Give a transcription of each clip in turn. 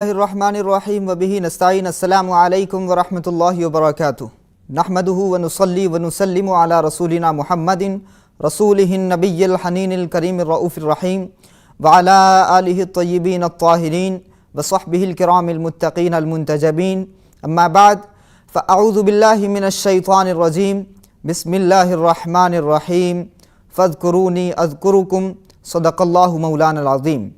बिस्मिल्लाहिर्रहमानिर्रहीम वबिही नस्तईन अस्सलामु अलैकुम वरहमतुल्लाहि वबरकातुहु नहमदुहु व नुसल्ली व नुसल्लिमु अला रसूलिना मुहम्मदिन रसूलिहिन नबिय्यिल हनीनिल करीमिर रऊफिर रहीम व अला आलिहि त्तय्यिबीन अत्ताहिरीन व सहबिहिल किरामिल मुत्तकीनल मुंतजबीन अम्मा बाद फ़अऊज़ु बिल्लाहि मिनश शैतानिर रजीम बिस्मिल्लाहिर्रहमानिर्रहीम फ़ज़्कुरूनी अज़्कुरुकुम सदक़ल्लाहु मौलानल अज़ीम।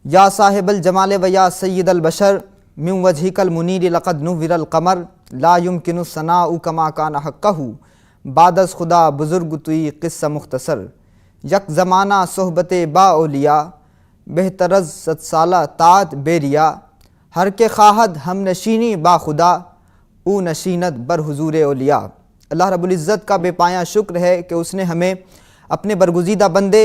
या साहिबल जमाल व या सय्यदल बशर मिन वजहिकल मुनीर लक़द नुव्विरल क़मर ला युमकिनु सनाउ कमा कान हक़्क़हु बादस खुदा बुज़ुर्ग तुई क़िस्सा मुख्तसर यक ज़माना सोहबते बाओलिया बेहतरज़ सत्साला तात बेरिया हर के ख़ाहद हम नशीनी बा खुदा ऊ नशीनत बर हुज़ूर औलिया। अल्लाह रब्बुल इज़्ज़त का बेपाया शुक्र है कि उसने हमें अपने बरगुज़ीदा बंदे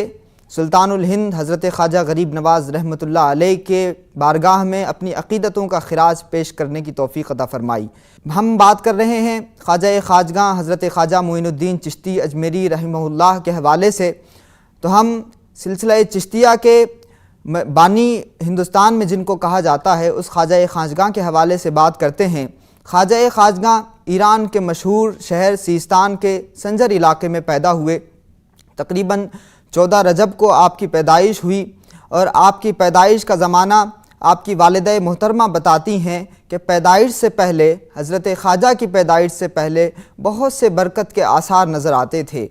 सुल्तानुल हिंद हज़रत ख्वाजा गरीब नवाज़ रहमतुल्लाह अलैह के बारगाह में अपनी अक़ीदतों का खिराज पेश करने की तौफ़ीक़ अता फ़रमाई। हम बात कर रहे हैं ख्वाजा ख़ाजगां हज़रत ख्वाजा मोइनुद्दीन चिश्ती अजमेरी रहमहुल्लाह के हवाले से। तो हम सिलसिला चिश्तिया के बानी हिंदुस्तान में जिनको कहा जाता है उस ख्वाजा ख़ाजगां के हवाले से बात करते हैं। ख्वाजा ख़ाजगां ईरान के मशहूर शहर सीस्तान के संजर इलाके में पैदा हुए। तकरीबन 14 रजब को आपकी पैदाइश हुई और आपकी पैदाइश का ज़माना आपकी वालिदा मोहतरमा बताती हैं कि पैदाइश से पहले हज़रत ख्वाजा की पैदाइश से पहले बहुत से बरकत के आसार नज़र आते थे।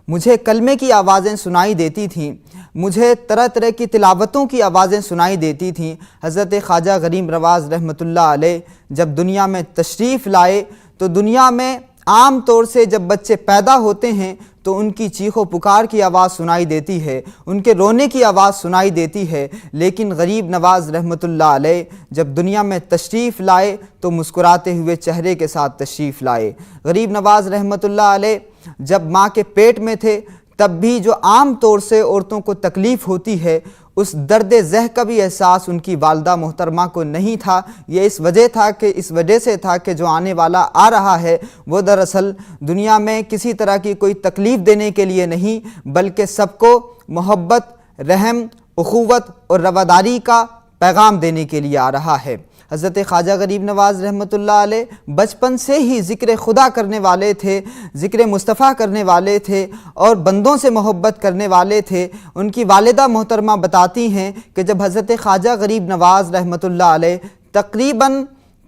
मुझे कलमे की आवाज़ें सुनाई देती थीं, मुझे तरह तरह की तिलावतों की आवाज़ें सुनाई देती थीं। हज़रत ख्वाजा गरीब नवाज़ रहमतुल्लाह अलैह जब दुनिया में तशरीफ़ लाए तो दुनिया में आम तौर से जब बच्चे पैदा होते हैं तो उनकी चीखो पुकार की आवाज़ सुनाई देती है, उनके रोने की आवाज़ सुनाई देती है। लेकिन गरीब नवाज़ रहमतुल्लाह अलैह जब दुनिया में तशरीफ़ लाए तो मुस्कुराते हुए चेहरे के साथ तशरीफ़ लाए। गरीब नवाज़ रहमतुल्लाह अलैह जब माँ के पेट में थे तब भी जो आम तौर से औरतों को तकलीफ़ होती है उस दर्द ज़ह का भी एहसास उनकी वालदा मोहतरमा को नहीं था। ये इस वजह से था कि जो आने वाला आ रहा है वो दरअसल दुनिया में किसी तरह की कोई तकलीफ़ देने के लिए नहीं बल्कि सबको मोहब्बत, रहम, उख़ुवत और रवादारी का पैगाम देने के लिए आ रहा है। हज़रत ख्वाजा गरीब नवाज़ रहमतुल्लाह अलैह बचपन से ही ज़िक्र खुदा करने वाले थे, ज़िक्र मुस्तफ़ा करने वाले थे और बंदों से मोहब्बत करने वाले थे। उनकी वालिदा मोहतरमा बताती हैं कि जब हज़रत ख्वाजा गरीब नवाज़ रहमतुल्लाह अलैह तकरीबन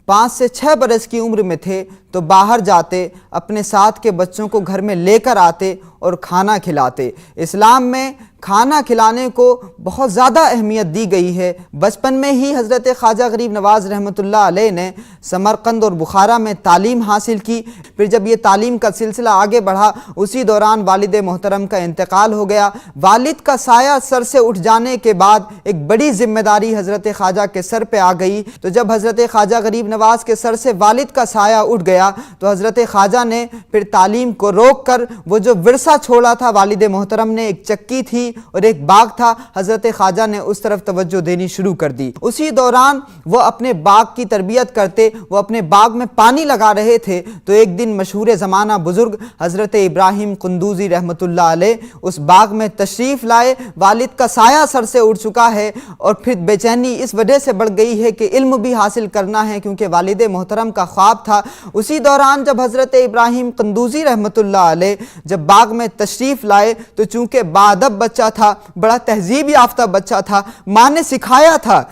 5 से 6 बरस की उम्र में थे तो बाहर जाते, अपने साथ के बच्चों को घर में लेकर आते और खाना खिलाते। इस्लाम में खाना खिलाने को बहुत ज़्यादा अहमियत दी गई है। बचपन में ही हज़रत ख्वाजा गरीब नवाज़ रहमतुल्लाह अलैह ने समरकंद और बुखारा में तालीम हासिल की। फिर जब ये तालीम का सिलसिला आगे बढ़ा उसी दौरान वालिद मोहतरम का इंतकाल हो गया। वालिद का साया सर से उठ जाने के बाद एक बड़ी ज़िम्मेदारी हज़रत ख्वाजा के सर पे आ गई। तो जब हज़रत ख्वाजा गरीब नवाज़ के सर से वालिद का साया उठ गया तो हज़रत ख्वाजा ने फिर तालीम को रोक कर वो जो विरसा छोड़ा था वालिद मोहतरम ने, एक चक्की थी और एक बाग था, हज़रत ख्वाजा ने उस तरफ तवज्जो देनी शुरू कर दी। उसी दौरान वो अपने बाग की तरबियत करते, वो अपने बाग में पानी लगा रहे थे तो एक दिन मशहूर ज़माना बुज़ुर्ग हज़रत इब्राहिम कुंदूज़ी रहमतुल्लाह अलैह उस बाग में तशरीफ़ लाए। वालिद का साया सर से उड़ चुका है और फिर बेचैनी इस वजह से बढ़ गई है कि इल्म भी हासिल करना है क्योंकि वालिद मोहतरम का ख्वाब था। उसी दौरान जब हज़रत इब्राहिम कुंदूज़ी रहमतुल्लाह अलैह जब बाग में तशरीफ़ लाए तो चूँकि बाअदब बच्चा था, बड़ा तहज़ीब याफ्ता बच्चा था, माँ ने सिखाया था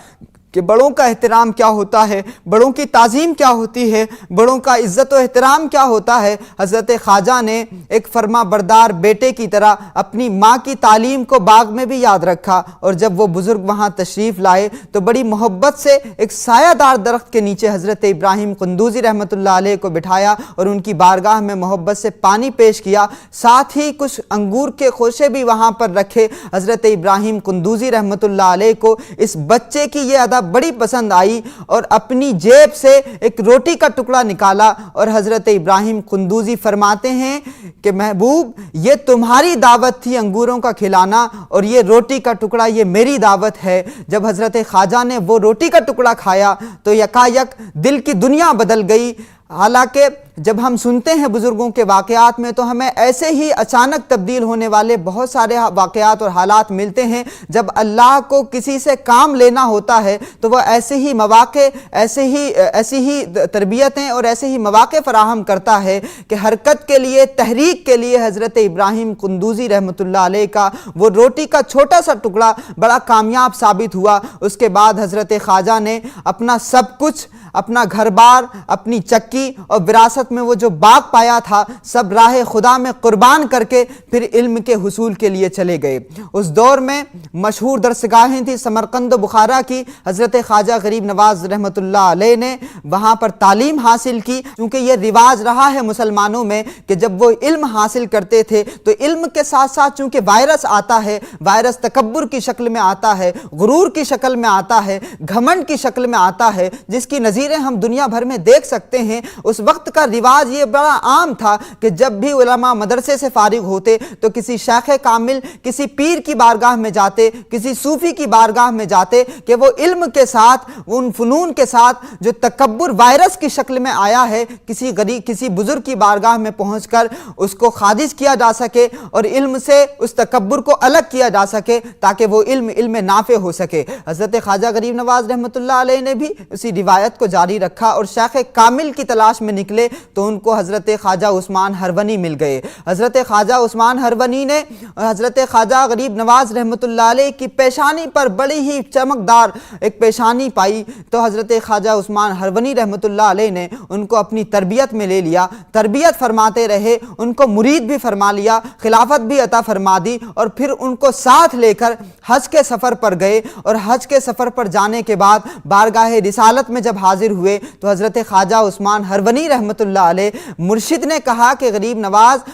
कि बड़ों का एहतराम क्या होता है, बड़ों की ताज़ीम क्या होती है, बड़ों का इज़्ज़त व एहतराम क्या होता है। हज़रत ख्वाजा ने एक फरमा बरदार बेटे की तरह अपनी माँ की तालीम को बाग में भी याद रखा और जब वो बुज़ुर्ग वहाँ तशरीफ़ लाए तो बड़ी मोहब्बत से एक सायादार दरख्त के नीचे हज़रत इब्राहिम कुंदूज़ी रहमतुल्लाह अलैह को बिठाया और उनकी बारगाह में मोहब्बत से पानी पेश किया। साथ ही कुछ अंगूर के खोशे भी वहाँ पर रखे। हज़रत इब्राहिम कुंदूज़ी रहमतुल्लाह अलैह को इस बच्चे की ये अदा बड़ी पसंद आई और अपनी जेब से एक रोटी का टुकड़ा निकाला और हज़रत इब्राहिम कुंदूज़ी फरमाते हैं कि महबूब ये तुम्हारी दावत थी अंगूरों का खिलाना और ये रोटी का टुकड़ा ये मेरी दावत है। जब हज़रत ख्वाजा ने वो रोटी का टुकड़ा खाया तो यकायक दिल की दुनिया बदल गई। हालांकि جب ہم سنتے ہیں بزرگوں کے واقعات میں تو ہمیں ایسے ہی اچانک تبدیل ہونے والے بہت سارے واقعات اور حالات ملتے ہیں۔ جب اللہ کو کسی سے کام لینا ہوتا ہے تو وہ ایسے ہی مواقع، ایسی ہی تربیتیں اور ایسے ہی مواقع فراہم کرتا ہے کہ حرکت کے لیے، تحریک کے لیے حضرت ابراہیم قندوزی رحمۃ اللہ علیہ کا وہ روٹی کا چھوٹا سا ٹکڑا بڑا کامیاب ثابت ہوا۔ اس کے بعد حضرت خواجہ نے اپنا سب کچھ، اپنا گھر بار، اپنی چکی اور وراثت میں وہ جو باغ پایا تھا، سب راہ خدا میں قربان کر کے پھر علم کے حصول کے لیے چلے گئے۔ اس دور میں مشہور درسگاہیں تھیں سمرقند و بخارا کی۔ حضرت خواجہ غریب نواز رحمۃ اللہ علیہ نے وہاں پر تعلیم حاصل کی، کیونکہ یہ رواج رہا ہے مسلمانوں میں کہ جب وہ علم حاصل کرتے تھے تو علم کے ساتھ ساتھ چونکہ وائرس آتا ہے، وائرس تکبر کی شکل میں آتا ہے، غرور کی شکل میں آتا ہے، گھمنڈ کی شکل میں آتا ہے، جس کی نظیریں ہم دنیا بھر میں دیکھ سکتے ہیں۔ اس وقت کا رواج یہ بڑا عام تھا کہ جب بھی علماء مدرسے سے فارغ ہوتے تو کسی شیخ کامل، کسی پیر کی بارگاہ میں جاتے، کسی صوفی کی بارگاہ میں جاتے کہ وہ علم کے ساتھ، ان فنون کے ساتھ جو تکبر وائرس کی شکل میں آیا ہے، کسی بزرگ کی بارگاہ میں پہنچ کر اس کو خارج کیا جا سکے اور علم سے اس تکبر کو الگ کیا جا سکے تاکہ وہ علم نافع ہو سکے۔ حضرت خواجہ غریب نواز رحمۃ اللہ علیہ نے بھی اسی روایت کو جاری رکھا اور شیخ کامل کی تلاش میں نکلے تو ان کو حضرت خواجہ عثمان ہرونی مل گئے۔ حضرت خواجہ عثمان ہرونی نے حضرت خواجہ غریب نواز رحمۃ اللہ علیہ کی پیشانی پر بڑی ہی چمکدار ایک پیشانی پائی تو حضرت خواجہ عثمان ہرونی رحمۃ اللہ علیہ نے ان کو اپنی تربیت میں لے لیا، تربیت فرماتے رہے، ان کو مرید بھی فرما لیا، خلافت بھی عطا فرما دی اور پھر ان کو ساتھ لے کر حج کے سفر پر گئے اور حج کے سفر پر جانے کے بعد بارگاہ رسالت میں جب حاضر ہوئے تو حضرت خواجہ عثمان ہرونی رحمۃ اللہ علیہ مرشد نے کہا کہ غریب نواز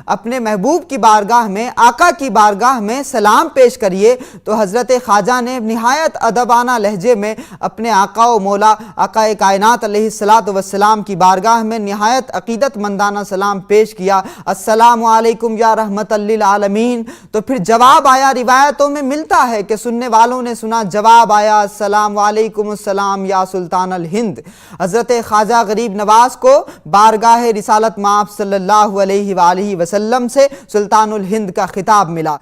اپنے محبوب کی بارگاہ میں، آقا کی بارگاہ میں سلام پیش کریے۔ تو حضرت خواجہ نے نہایت ادبانہ لہجے میں اپنے آقا و مولا آقا کائنات علیہ الصلوۃ والسلام کی بارگاہ میں نہایت عقیدت مندانہ سلام پیش کیا، السلام علیکم یا رحمت للعالمین۔ تو پھر جواب آیا، روایتوں میں ملتا ہے کہ سننے والوں نے سنا، جواب آیا السلام علیکم السلام یا سلطان الہند۔ حضرت خواجہ غریب نواز کو بارگاہ رسالت مآب صلی اللہ علیہ وآلہ وسلم سے سلطان الہند کا خطاب ملا۔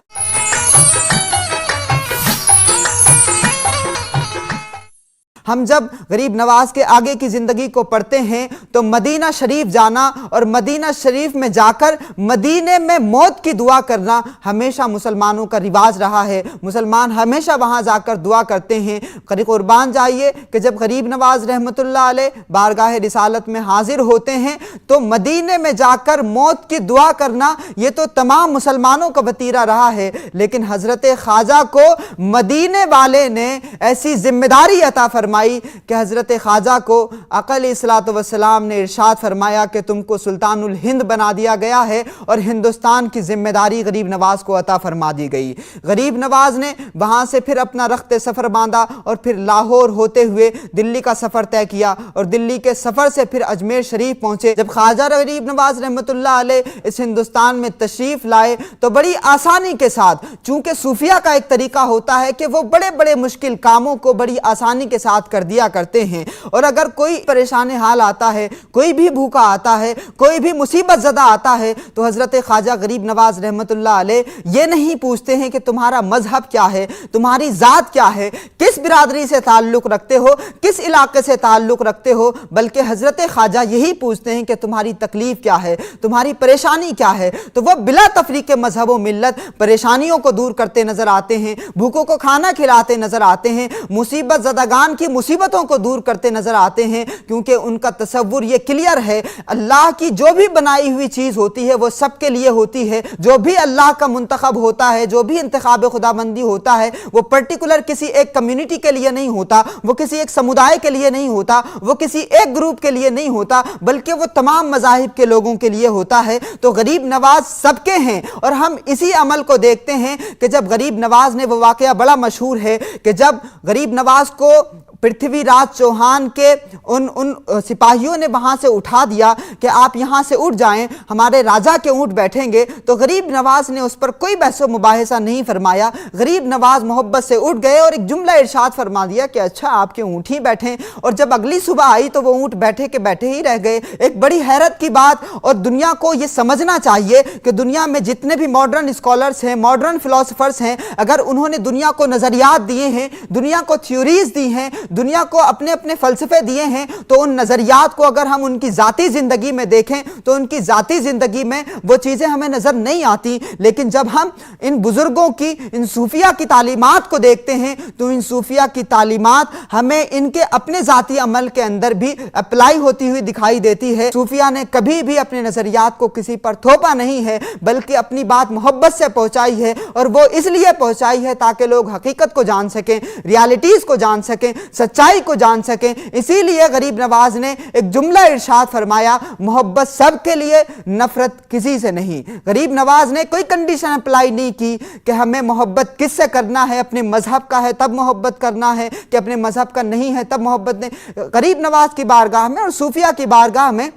ہم جب غریب نواز کے آگے کی زندگی کو پڑھتے ہیں تو مدینہ شریف جانا اور مدینہ شریف میں جا کر مدینے میں موت کی دعا کرنا ہمیشہ مسلمانوں کا رواج رہا ہے۔ مسلمان ہمیشہ وہاں جا کر دعا کرتے ہیں۔ قربان جائیے کہ جب غریب نواز رحمۃ اللہ علیہ بارگاہ رسالت میں حاضر ہوتے ہیں تو مدینے میں جا کر موت کی دعا کرنا یہ تو تمام مسلمانوں کا وتیرہ رہا ہے، لیکن حضرت خواجہ کو مدینے والے نے ایسی ذمہ داری عطا فرمائی کہ حضرت خواجہ کو آقا علیہ الصلوۃ والسلام نے ارشاد فرمایا کہ تم کو سلطان الہند بنا دیا گیا ہے اور ہندوستان کی ذمہ داری غریب نواز کو عطا فرما دی گئی۔ غریب نواز نے وہاں سے پھر اپنا رخت سفر باندھا اور پھر لاہور ہوتے ہوئے دلی کا سفر طے کیا اور دلی کے سفر سے پھر اجمیر شریف پہنچے۔ جب خواجہ غریب نواز رحمۃ اللہ علیہ اس ہندوستان میں تشریف لائے تو بڑی آسانی کے ساتھ، چونکہ صوفیہ کا ایک طریقہ ہوتا ہے کہ وہ بڑے بڑے مشکل کاموں کو بڑی آسانی کے ساتھ کر دیا کرتے ہیں، اور اگر کوئی پریشان حال آتا ہے، کوئی بھی بھوکا آتا ہے، کوئی بھی مصیبت زدہ آتا ہے تو حضرت خواجہ غریب نواز رحمۃ اللہ علیہ یہ نہیں پوچھتے ہیں کہ تمہارا مذہب کیا ہے، تمہاری ذات کیا ہے، کس برادری سے تعلق رکھتے ہو، کس علاقے سے تعلق رکھتے ہو، بلکہ حضرت خواجہ یہی پوچھتے ہیں کہ تمہاری تکلیف کیا ہے، تمہاری پریشانی کیا ہے۔ تو وہ بلا تفریق مذہب و ملت پریشانیوں کو دور کرتے نظر آتے ہیں، بھوکوں کو کھانا کھلاتے نظر آتے ہیں، مصیبت زدگان کی مصیبتوں کو دور کرتے نظر آتے ہیں، کیونکہ ان کا تصور یہ کلیئر ہے، اللہ کی جو بھی بنائی ہوئی چیز ہوتی ہے وہ سب کے لیے ہوتی ہے، جو بھی اللہ کا منتخب ہوتا ہے، جو بھی انتخاب خداوندی ہوتا ہے وہ پرٹیکولر کسی ایک کمیونٹی کے لیے نہیں ہوتا، وہ کسی ایک سمودائے کے لیے نہیں ہوتا، وہ کسی ایک گروپ کے لیے نہیں ہوتا، بلکہ وہ تمام مذاہب کے لوگوں کے لیے ہوتا ہے۔ تو غریب نواز سب کے ہیں، اور ہم اسی عمل کو دیکھتے ہیں کہ جب غریب نواز نے، وہ واقعہ بڑا مشہور ہے کہ جب غریب نواز کو पृथ्वी राज चौहान के उन सिपाहियों ने वहाँ से उठा दिया कि आप यहाँ से उठ जाएं, हमारे राजा के ऊँट बैठेंगे, तो गरीब नवाज ने उस पर कोई बहसो मुबाहिसा नहीं फरमाया। गरीब नवाज मोहब्बत से उठ गए और एक जुमला इरशाद फरमा दिया कि अच्छा आपके ऊँट ही बैठें। और जब अगली सुबह आई तो वो ऊँट बैठे के बैठे ही रह गए। एक बड़ी हैरत की बात, और दुनिया को ये समझना चाहिए कि दुनिया में जितने भी मॉडर्न स्कॉलर्स हैं, मॉडर्न फिलोसोफर्स हैं, अगर उन्होंने दुनिया को नज़रियात दिए हैं, दुनिया को थ्योरीज दी हैं, दुनिया को अपने अपने फ़लसफ़े दिए हैं, तो उन नज़रियात को अगर हम उनकी ज़ाती ज़िंदगी में देखें तो उनकी ज़ाती ज़िंदगी में वो चीज़ें हमें नज़र नहीं आती। लेकिन जब हम इन बुज़ुर्गों की, इन सूफिया की तालीमात को देखते हैं तो इन सूफिया की तालीमात हमें इनके अपने ज़ाती अमल के अंदर भी अप्लाई होती हुई दिखाई देती है। सूफिया ने कभी भी अपने नज़रियात को किसी पर थोपा नहीं है, बल्कि अपनी बात मोहब्बत से पहुंचाई है, और वो इसलिए पहुंचाई है ताकि लोग हकीकत को जान सकें, रियलिटीज़ को जान सकें, सच्चाई को जान सकें। इसीलिए गरीब नवाज ने एक जुमला इरशाद फरमाया, मोहब्बत सब के लिए, नफरत किसी से नहीं। गरीब नवाज ने कोई कंडीशन अप्लाई नहीं की कि हमें मोहब्बत किससे करना है, अपने मजहब का है तब मोहब्बत करना है कि अपने मजहब का नहीं है तब मोहब्बत नहीं। गरीब नवाज की बारगाह में और सूफिया की बारगाह में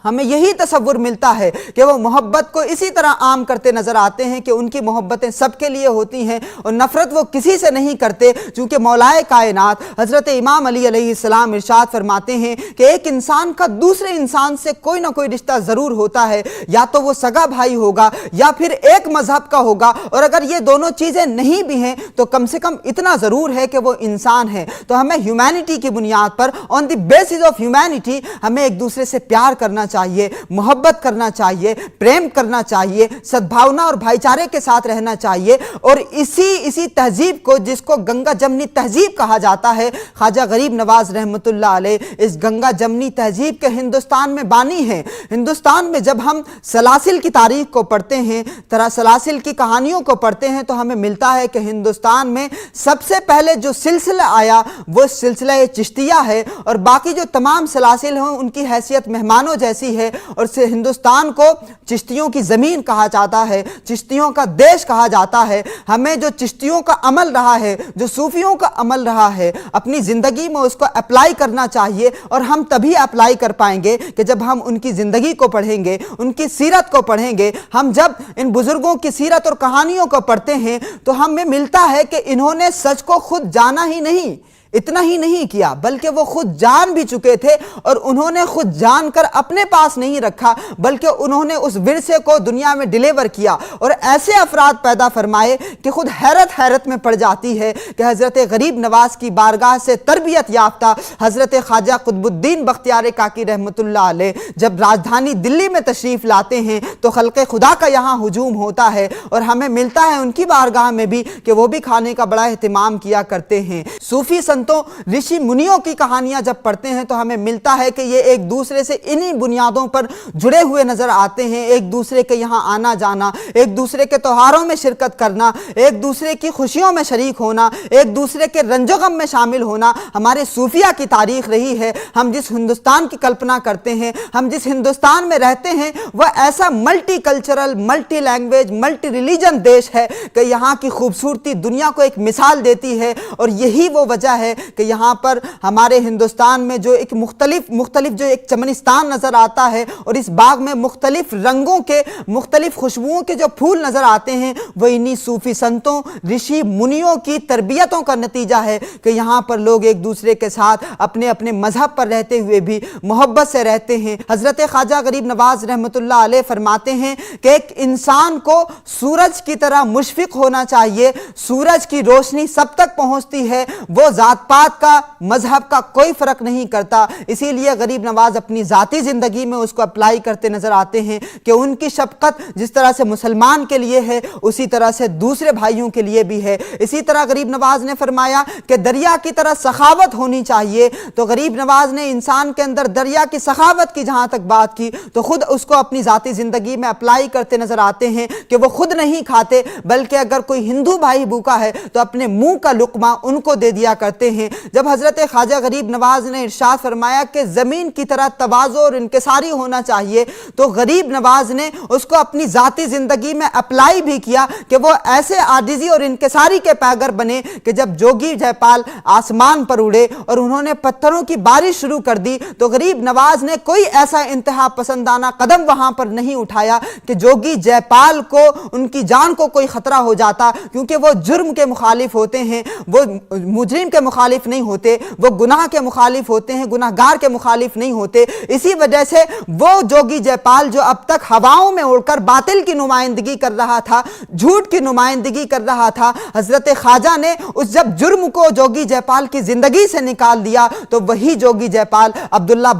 हमें यही तसव्वुर मिलता है कि वो मोहब्बत को इसी तरह आम करते नज़र आते हैं कि उनकी मोहब्बतें सबके लिए होती हैं और नफ़रत वो किसी से नहीं करते। चूँकि मौलाए कायनात हज़रत इमाम अली अलैहिस्सलाम इरशाद फरमाते हैं कि एक इंसान का दूसरे इंसान से कोई ना कोई रिश्ता ज़रूर होता है, या तो वो सगा भाई होगा या फिर एक मज़हब का होगा, और अगर ये दोनों चीज़ें नहीं भी हैं तो कम से कम इतना ज़रूर है कि वो इंसान है। तो हमें ह्यूमैनिटी की बुनियाद पर, on the basis of humanity, हमें एक दूसरे से प्यार करना चाहिए, मोहब्बत करना चाहिए, प्रेम करना चाहिए, सद्भावना और भाईचारे के साथ रहना चाहिए। और इसी तहजीब को, जिसको गंगा जमनी तहजीब कहा जाता है, ख्वाजा गरीब नवाज रहमतुल्लाह अलैह इस गंगा जमनी तहजीब के हिंदुस्तान में बानी हैं। हिंदुस्तान में जब हम सलासिल की तारीख को पढ़ते हैं, सलासिल की कहानियों को पढ़ते हैं, तो हमें मिलता है कि हिंदुस्तान में सबसे पहले जो सिलसिला आया वो सिलसिला चिश्तिया है, और बाकी जो तमाम सलासिल हैं उनकी हैसियत मेहमानों जैसी है। और से हिंदुस्तान को चिश्तियों की ज़मीन कहा जाता है, चिश्तियों का देश कहा जाता है। हमें जो चिश्तियों का अमल रहा है, जो सूफियों का अमल रहा है, अपनी ज़िंदगी में उसको अप्लाई करना चाहिए। और हम तभी अप्लाई कर पाएंगे कि जब हम उनकी ज़िंदगी को पढ़ेंगे, उनकी सीरत को पढ़ेंगे। हम जब इन बुज़ुर्गों की सीरत और कहानियों को पढ़ते हैं तो हमें मिलता है कि इन्होंने सच को खुद जाना ही नहीं, इतना ही नहीं किया, बल्कि वो खुद जान भी चुके थे, और उन्होंने खुद जानकर अपने पास नहीं रखा, बल्कि उन्होंने उस विरसे को दुनिया में डिलीवर किया। और ऐसे अफराद पैदा फरमाए कि खुद हैरत में पड़ जाती है कि हज़रत गरीब नवाज की बारगाह से तरबियत याफ्ता हज़रत ख्वाजा कुतुबुद्दीन बख्तियार काकी रहमतुल्लाह अलैह जब राजधानी दिल्ली में तशरीफ़ लाते हैं तो खल्क़े खुदा का यहाँ हुजूम होता है। और हमें मिलता है उनकी बारगाह में भी कि वो भी खाने का बड़ा एहतिमाम किया करते हैं। सूफ़ी ऋषि मुनियों की कहानियां जब पढ़ते हैं तो हमें मिलता है कि ये एक दूसरे से इन्हीं बुनियादों पर जुड़े हुए नजर आते हैं। एक दूसरे के यहाँ आना जाना, एक दूसरे के त्योहारों में शिरकत करना, एक दूसरे की खुशियों में शरीक होना, एक दूसरे के रंजोगम में शामिल होना हमारे सूफिया की तारीख रही है। हम जिस हिंदुस्तान की कल्पना करते हैं, हम जिस हिंदुस्तान में रहते हैं, वह ऐसा multi cultural, multi language, multi religion देश है कि यहाँ की खूबसूरती दुनिया को एक मिसाल देती है। और यही वो वजह है कि यहाँ पर हमारे हिंदुस्तान में जो एक मुख्तलिफ जो एक चमनिस्तान नज़र आता है, और इस बाग में मुख्तलिफ रंगों के, मुख्तलिफ खुशबुओं के जो फूल नज़र आते हैं, वो इन्हीं सूफी संतों, ऋषि मुनियों की तरबियतों का नतीजा है कि यहाँ पर लोग एक दूसरे के साथ अपने अपने मजहब पर रहते हुए भी मोहब्बत से रहते हैं। हज़रत ख्वाजा गरीब नवाज रहमतुल्लाह अलैह फरमाते हैं कि एक इंसान को सूरज की तरह मुशफिक होना चाहिए। सूरज की रोशनी सब तक पहुँचती है, वो जात पात का, मजहब का कोई फ़र्क नहीं करता। इसीलिए गरीब नवाज अपनी ज़ाती ज़िंदगी में उसको अप्लाई करते नज़र आते हैं कि उनकी शफ़क़त जिस तरह से मुसलमान के लिए है, उसी तरह से दूसरे भाइयों के लिए भी है। इसी तरह गरीब नवाज ने फरमाया कि दरिया की तरह सखावत होनी चाहिए। तो गरीब नवाज ने इंसान के अंदर दरिया की सखावत की जहाँ तक बात की, तो खुद उसको अपनी ज़ाती ज़िंदगी में अप्लाई करते नज़र आते हैं कि वो खुद नहीं खाते, बल्कि अगर कोई हिंदू भाई भूखा है तो अपने मुँह का लुक़मा उनको दे दिया करते ہوتے ہیں۔ جب حضرت خواجہ غریب نواز نے ارشاد فرمایا کہ زمین کی طرح تواضع اور انکساری ہونا چاہیے، تو غریب نواز نے اس کو اپنی ذاتی زندگی میں اپلائی بھی کیا کہ وہ ایسے عاجزی اور انکساری کے پیگر بنے کہ جب جوگی جے پال آسمان پر اڑے اور انہوں نے پتھروں کی بارش شروع کر دی تو غریب نواز نے کوئی ایسا انتہا پسندانہ قدم وہاں پر نہیں اٹھایا کہ جوگی جے پال کو ان کی جان کو کوئی خطرہ ہو جاتا، کیونکہ وہ جرم کے مخالف ہوتے ہیں، وہ مجرم کے مخالف نہیں ہوتے، وہ گناہ کے مخالف ہوتے ہیں، گناہ گار کے مخالف نہیں ہوتے۔ اسی وجہ سے وہ جوگی جے پال جو اب تک ہواؤں میں اڑ کر باطل کی نمائندگی کر رہا تھا، جھوٹ کی نمائندگی کر رہا تھا، حضرت خواجہ نے اس جب جرم کو جوگی جے پال کی زندگی سے نکال دیا تو وہی جوگی جے پال عبداللہ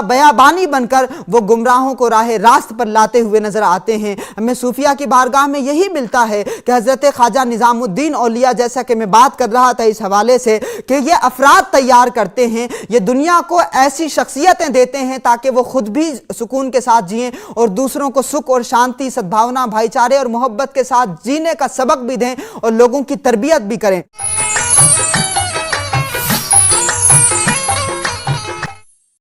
بیابانی بن کر وہ گمراہوں کو راہ راست پر لاتے ہوئے نظر آتے ہیں۔ ہمیں صوفیہ کی بارگاہ میں یہی ملتا ہے کہ حضرت خواجہ نظام الدین اولیاء، جیسا کہ میں بات کر رہا تھا اس حوالے سے، کہ یہ افراد تیار کرتے ہیں، یہ دنیا کو ایسی شخصیتیں دیتے ہیں تاکہ وہ خود بھی سکون کے ساتھ جئیں اور دوسروں کو سکھ اور شانتی، سدبھاونا، بھائی چارے اور محبت کے ساتھ جینے کا سبق بھی دیں اور لوگوں کی تربیت بھی کریں۔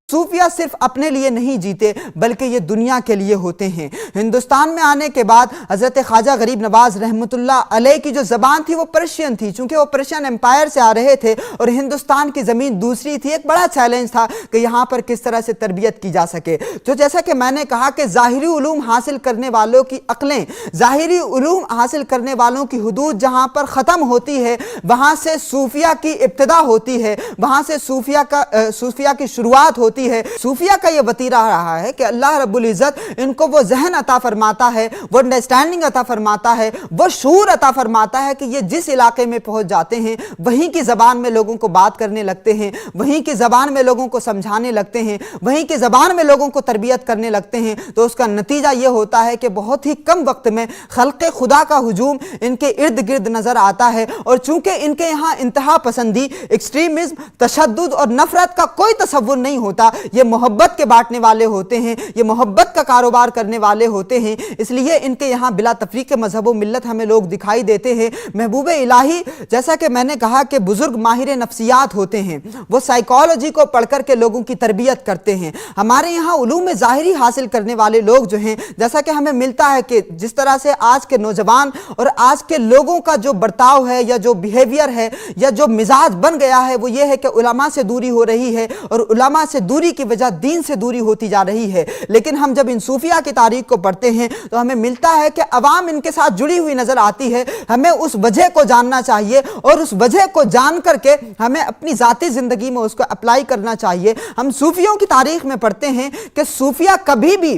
صوفیہ صرف اپنے لیے نہیں جیتے بلکہ یہ دنیا کے لیے ہوتے ہیں۔ ہندوستان میں آنے کے بعد حضرت خواجہ غریب نواز رحمۃ اللہ علیہ کی جو زبان تھی وہ پرشین تھی، چونکہ وہ پرشین امپائر سے آ رہے تھے اور ہندوستان کی زمین دوسری تھی۔ ایک بڑا چیلنج تھا کہ یہاں پر کس طرح سے تربیت کی جا سکے۔ تو جیسا کہ میں نے کہا کہ ظاہری علوم حاصل کرنے والوں کی عقلیں، ظاہری علوم حاصل کرنے والوں کی حدود جہاں پر ختم ہوتی ہے وہاں سے صوفیہ کی ابتدا ہوتی ہے، وہاں سے صوفیہ کی شروعات ہوتی ہے۔ صوفیہ کا یہ وتیرہ رہا ہے کہ اللہ رب العزت ان کو وہ ذہن عطا فرماتا ہے، وہ انڈرسٹینڈنگ عطا فرماتا ہے، وہ شعور عطا فرماتا ہے کہ یہ جس علاقے میں پہنچ جاتے ہیں وہیں کی زبان میں لوگوں کو بات کرنے لگتے ہیں، وہیں کی زبان میں لوگوں کو سمجھانے لگتے ہیں، وہیں کی زبان میں لوگوں کو تربیت کرنے لگتے ہیں۔ تو اس کا نتیجہ یہ ہوتا ہے کہ بہت ہی کم وقت میں خلق خدا کا ہجوم ان کے ارد گرد نظر آتا ہے، اور چونکہ ان کے یہاں انتہا پسندی، ایکسٹریمزم، تشدد اور نفرت کا کوئی تصور نہیں ہوتا، یہ محبت کے بانٹنے والے ہوتے ہیں، یہ محبت کا کاروبار کرنے والے ہوتے ہیں، اس لیے ان کے یہاں بلا تفریق مذہب و ملت ہمیں لوگ دکھائی دیتے ہیں۔ محبوب الہی، جیسا کہ میں نے کہا کہ بزرگ ماہر نفسیات ہوتے ہیں، وہ سائیکالوجی کو پڑھ کر کے لوگوں کی تربیت کرتے ہیں۔ ہمارے یہاں علوم ظاہری حاصل کرنے والے لوگ جو ہیں، جیسا کہ ہمیں ملتا ہے کہ جس طرح سے آج کے نوجوان اور آج کے لوگوں کا جو برتاؤ ہے یا جو بیہیویئر ہے یا جو مزاج بن گیا ہے وہ یہ ہے کہ علماء سے دوری ہو رہی ہے، اور علماء سے دوری کی وجہ دین سے دوری ہوتی جا رہی ہے۔ لیکن ہم جب ان صوفیہ کی تاریخ کو پڑھتے ہیں تو ہمیں ملتا ہے کہ عوام ان کے ساتھ جڑی ہوئی نظر آتی ہے۔ ہمیں اس وجہ کو جاننا چاہیے اور اس وجہ کو جان کر کے ہمیں اپنی ذاتی زندگی میں اس کو اپلائی کرنا چاہیے۔ ہم صوفیوں کی تاریخ میں پڑھتے ہیں کہ صوفیہ کبھی بھی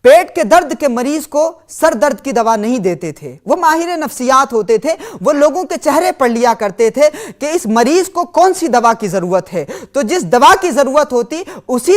پیٹ کے درد کے مریض کو سر درد کی دوا نہیں دیتے تھے، وہ ماہر نفسیات ہوتے تھے، وہ لوگوں کے چہرے پڑھ لیا کرتے تھے کہ اس مریض کو کون سی دوا کی ضرورت ہے، تو جس دوا کی ضرورت ہوتی اسی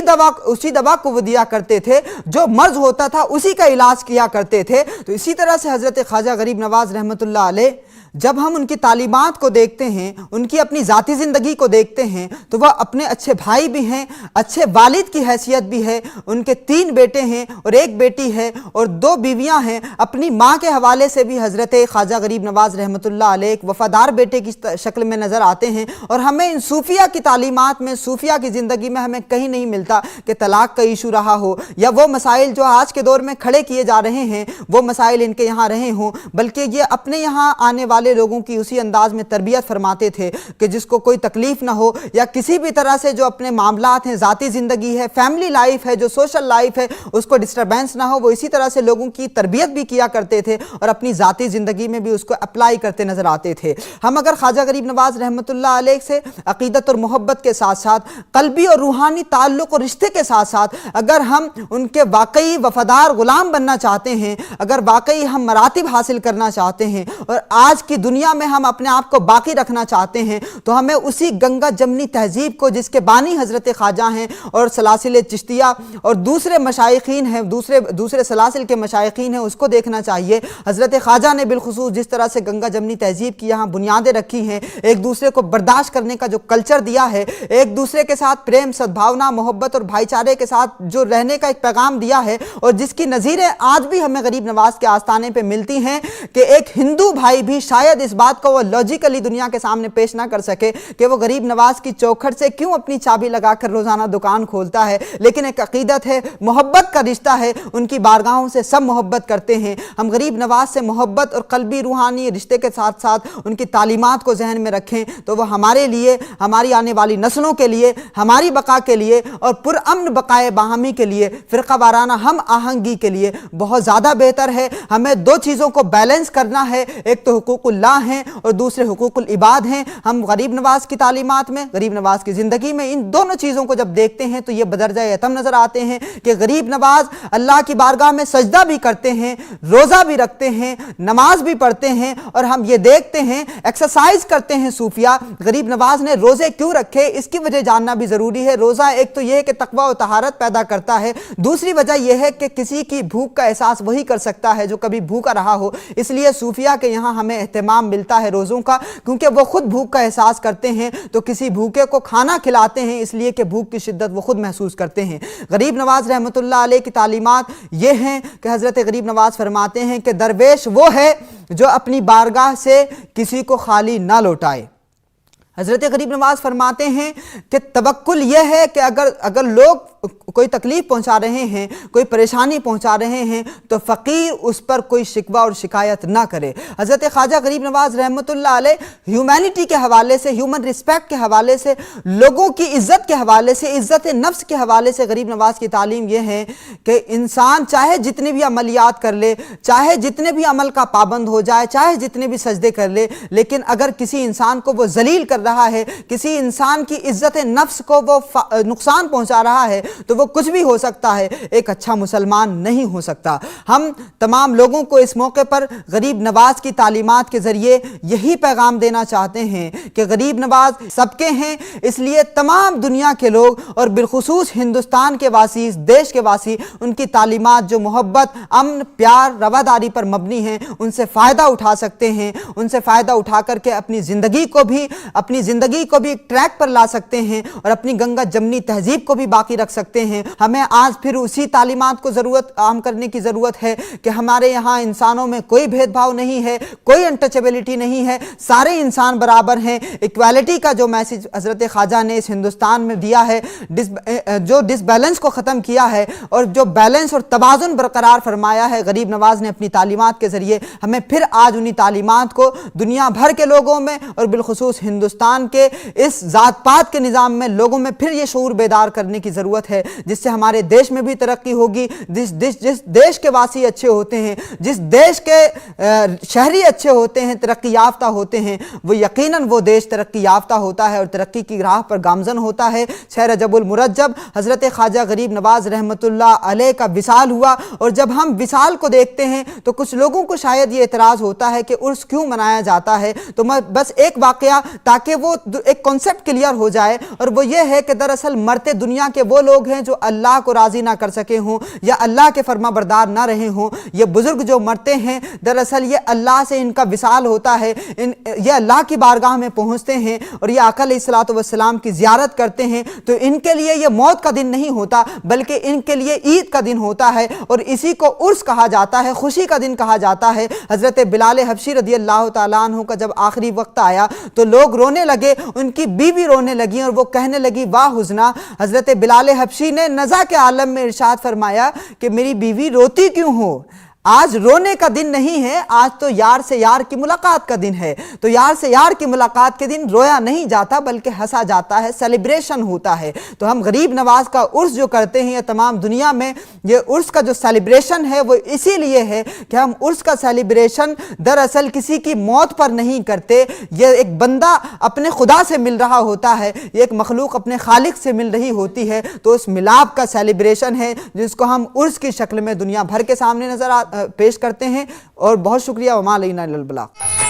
دوا کو وہ دیا کرتے تھے، جو مرض ہوتا تھا اسی کا علاج کیا کرتے تھے۔ تو اسی طرح سے حضرت خواجہ غریب نواز رحمۃ اللہ علیہ، جب ہم ان کی تعلیمات کو دیکھتے ہیں، ان کی اپنی ذاتی زندگی کو دیکھتے ہیں، تو وہ اپنے اچھے بھائی بھی ہیں، اچھے والد کی حیثیت بھی ہے، ان کے 3 بیٹے ہیں اور 1 بیٹی ہے اور 2 بیویاں ہیں۔ اپنی ماں کے حوالے سے بھی حضرت خواجہ غریب نواز رحمۃ اللہ علیہ ایک وفادار بیٹے کی شکل میں نظر آتے ہیں، اور ہمیں ان صوفیہ کی تعلیمات میں، صوفیہ کی زندگی میں ہمیں کہیں نہیں ملتا کہ طلاق کا ایشو رہا ہو یا وہ مسائل جو آج کے دور میں کھڑے کیے جا رہے ہیں وہ مسائل ان کے یہاں رہے ہوں، بلکہ یہ اپنے یہاں آنے والے لوگوں کی اسی انداز میں تربیت فرماتے تھے کہ جس کو کوئی تکلیف نہ ہو یا کسی بھی طرح سے جو اپنے معاملات ہیں، ذاتی زندگی ہے، فیملی لائف ہے، جو سوشل لائف ہے، اس کو ڈسٹربنس نہ ہو۔ وہ اسی طرح سے لوگوں کی تربیت بھی کیا کرتے تھے اور اپنی ذاتی زندگی میں بھی اس کو اپلائی کرتے نظر آتے تھے۔ ہم اگر خواجہ غریب نواز رحمۃ اللہ علیہ سے عقیدت اور محبت کے ساتھ ساتھ قلبی اور روحانی تعلق اور رشتے کے ساتھ ساتھ اگر ہم ان کے واقعی وفادار غلام بننا چاہتے ہیں، اگر واقعی ہم مراتب حاصل کرنا چاہتے ہیں اور آج کی دنیا میں ہم اپنے آپ کو باقی رکھنا چاہتے ہیں، تو ہمیں اسی گنگا جمنی تہذیب کو جس کے بانی حضرت خواجہ ہیں اور سلاسل چشتیہ اور دوسرے مشائخین ہیں، دوسرے سلاسل کے مشائخین ہیں، اس کو دیکھنا چاہیے۔ حضرت خواجہ نے بالخصوص جس طرح سے گنگا جمنی تہذیب کی یہاں بنیادیں رکھی ہیں، ایک دوسرے کو برداشت کرنے کا جو کلچر دیا ہے، ایک دوسرے کے ساتھ پریم، سدبھاونا، محبت اور بھائی چارے کے ساتھ جو رہنے کا ایک پیغام دیا ہے، اور جس کی نظیریں آج بھی ہمیں غریب نواز کے آستانے پہ ملتی ہیں کہ ایک ہندو بھائی بھی शायद इस बात को वो लॉजिकली दुनिया के सामने पेश ना कर सके कि वो गरीब नवाज की चौखट से क्यों अपनी चाबी लगाकर रोज़ाना दुकान खोलता है, लेकिन एक अकीदत है, मोहब्बत का रिश्ता है, उनकी बारगाहों से सब मोहब्बत करते हैं। हम गरीब नवाज से मोहब्बत और कल्बी रूहानी रिश्ते के साथ साथ उनकी तालीमात को जहन में रखें तो वह हमारे लिए, हमारी आने वाली नस्लों के लिए, हमारी बका के लिए और पुरअमन बकाए बाहमी के लिए, फ़िरका वाराना हम आहंगी के लिए बहुत ज़्यादा बेहतर है। हमें दो चीज़ों को बैलेंस करना है, एक तो हुकूकुल्लाह हैं और दूसरे हुकूकुल इबाद हैं। हम गरीब नवाज की तालीमात में, गरीब नवाज की ज़िंदगी में इन दोनों चीज़ों को जब देखते हैं तो ये बदरजा यतम नज़र आते हैं कि गरीब नवाज अल्लाह की बारगाह में सजदा भी करते हैं, रोज़ा भी रखते हैं, नमाज भी पढ़ते हैं और हम ये देखते हैं एक्सरसाइज करते हैं सूफिया। गरीब नवाज ने रोज़े क्यों रखे, इसकी वजह जानना भी ज़रूरी है। रोज़ा एक तो यह है कि तकवा और तहारत पैदा करता है, दूसरी वजह यह है कि किसी की भूख का एहसास वही कर सकता है जो कभी भूखा रहा हो। इसलिए सूफिया के यहाँ हमें एहतमाम मिलता है रोज़ों का, क्योंकि वो खुद भूख का एहसास करते हैं तो किसी भूखे को खाना खिलाते हैं, इसलिए कि भूख की शिद्दत वो खुद महसूस करते हैं। गरीब नवाज रहमतुल्लाह अलैह की तालीमात ये हैं कि हज़रत गरीब नवाज फरमाते हैं कि दरवेश वो है जो अपनी बारगाह से किसी को खाली ना लौटाए। हज़रत गरीब नवाज फरमाते हैं कि तवक्कुल यह है कि अगर लोग कोई तकलीफ़ पहुंचा रहे हैं, कोई परेशानी पहुंचा रहे हैं तो फ़कीर उस पर कोई शिकवा और शिकायत ना करे। हज़रत ख्वाजा गरीब नवाज रहमतुल्लाह अलैह ह्यूमैनिटी के हवाले से, ह्यूमन रिस्पेक्ट के हवाले से, लोगों की इज़्ज़त के हवाले से, इज़्ज़त नफ्स के हवाले से गरीब नवाज की तालीम यह है कि इंसान चाहे जितने भी अमलियात कर ले, चाहे जितने भी अमल का पाबंद हो जाए, चाहे जितने भी सजदे कर ले, लेकिन अगर किसी इंसान को वो जलील कर रहा है, किसी इंसान की इज़्ज़त नफ्स को वो नुकसान पहुंचा रहा है तो वो कुछ भी हो सकता है, एक अच्छा मुसलमान नहीं हो सकता। हम तमाम लोगों को इस मौके पर गरीब नवाज की तालीमात के ज़रिए यही पैगाम देना चाहते हैं कि गरीब नवाज सबके हैं, इसलिए तमाम दुनिया के लोग और बिलखुसूस हिंदुस्तान के वासी, इस देश के वासी, उनकी तालीमात जो मोहब्बत, अमन, प्यार, रवादारी पर मबनी हैं, उनसे फ़ायदा उठा सकते हैं। उनसे फ़ायदा उठा करके अपनी ज़िंदगी को भी ट्रैक पर ला सकते हैं और अपनी गंगा जमनी तहजीब को भी बाकी रख सकते हैं। हमें आज फिर उसी तालीमात को आम करने की ज़रूरत है कि हमारे यहाँ इंसानों में कोई भेदभाव नहीं है, कोई अनटचेबिलिटी नहीं है, सारे इंसान बराबर हैं। इक्वालिटी का जो मैसेज हज़रत ख्वाजा ने इस हिंदुस्तान में दिया है, जो डिसबैलेंस को ख़त्म किया है और जो बैलेंस और तवाज़ुन बरकरार फरमाया है गरीब नवाज ने अपनी तालीमात के ज़रिए, हमें फिर आज उन्हीं तालीमात को दुनिया भर के लोगों में और बिलखुसूस हिंदुस्तान के इस ज़ात पात के निज़ाम में लोगों में फिर ये शऊर बेदार करने की ज़रूरत है, जिससे हमारे देश में भी तरक्की होगी। जिस देश के वासी अच्छे होते हैं, जिस देश के शहरी अच्छे होते हैं, तरक्की याफ्ता होते हैं, वो यकीनन वो देश तरक्की याफ्ता होता है और तरक्की की राह पर गामजन होता है। शहर रजबुल मुरज्जब हज़रत ख्वाजा गरीब नवाज रहमतुल्लाह अलैह का विसाल हुआ और जब हम विसाल को देखते हैं तो कुछ लोगों को शायद ये एतराज़ होता है कि उर्स क्यों मनाया जाता है। तो मैं बस एक वाक़या, ताकि वो एक कॉन्सेप्ट क्लियर हो जाए, और वो ये है कि दरअसल मरते दुनिया के वो लोग हैं जो अल्लाह को राज़ी ना कर सके हों या अल्लाह के फरमा बरदार ना रहे हों। ये बुज़ुर्ग जो मरते हैं दरअसल ये अल्लाह से इनका विसाल होता है, ये अल्लाह की बारगाह में पहुँचते हैं और ये आका अलैहिस्सलातु वस्सलाम की ज़ियारत करते हैं। तो इनके लिए ये मौत का दिन नहीं होता बल्कि इनके लिए ईद का दिन होता है और इसी को उर्स कहा जाता है, खुशी का दिन कहा जाता है। हज़रत बिलाल हबशी रज़ियल्लाहु ताला अन्हु का जब आखिरी वक्त आया तो लोग रोने लगे, उनकी बीवी रोने लगी और वो कहने लगी वाह हुज़ना। हज़रत बिलाल हबशी ने नज़ा के आलम में इरशाद फरमाया कि मेरी बीवी रोती क्यों हो, आज रोने का दिन नहीं है, आज तो यार से यार की मुलाकात का दिन है। तो यार से यार की मुलाकात के दिन रोया नहीं जाता बल्कि हंसा जाता है, सेलिब्रेशन होता है। तो हम गरीब नवाज का उर्स जो करते हैं, ये तमाम दुनिया में ये उर्स का जो सेलिब्रेशन है वो इसीलिए है कि हम उर्स का सेलिब्रेशन दरअसल किसी की मौत पर नहीं करते। ये एक बंदा अपने खुदा से मिल रहा होता है, ये एक मखलूक अपने खालिक से मिल रही होती है, तो उस मिलाप का सेलिब्रेशन है जिसको हम उर्स की शक्ल में दुनिया भर के सामने पेश करते हैं। और बहुत शुक्रिया। वमा अलैना इल्लल बलाग।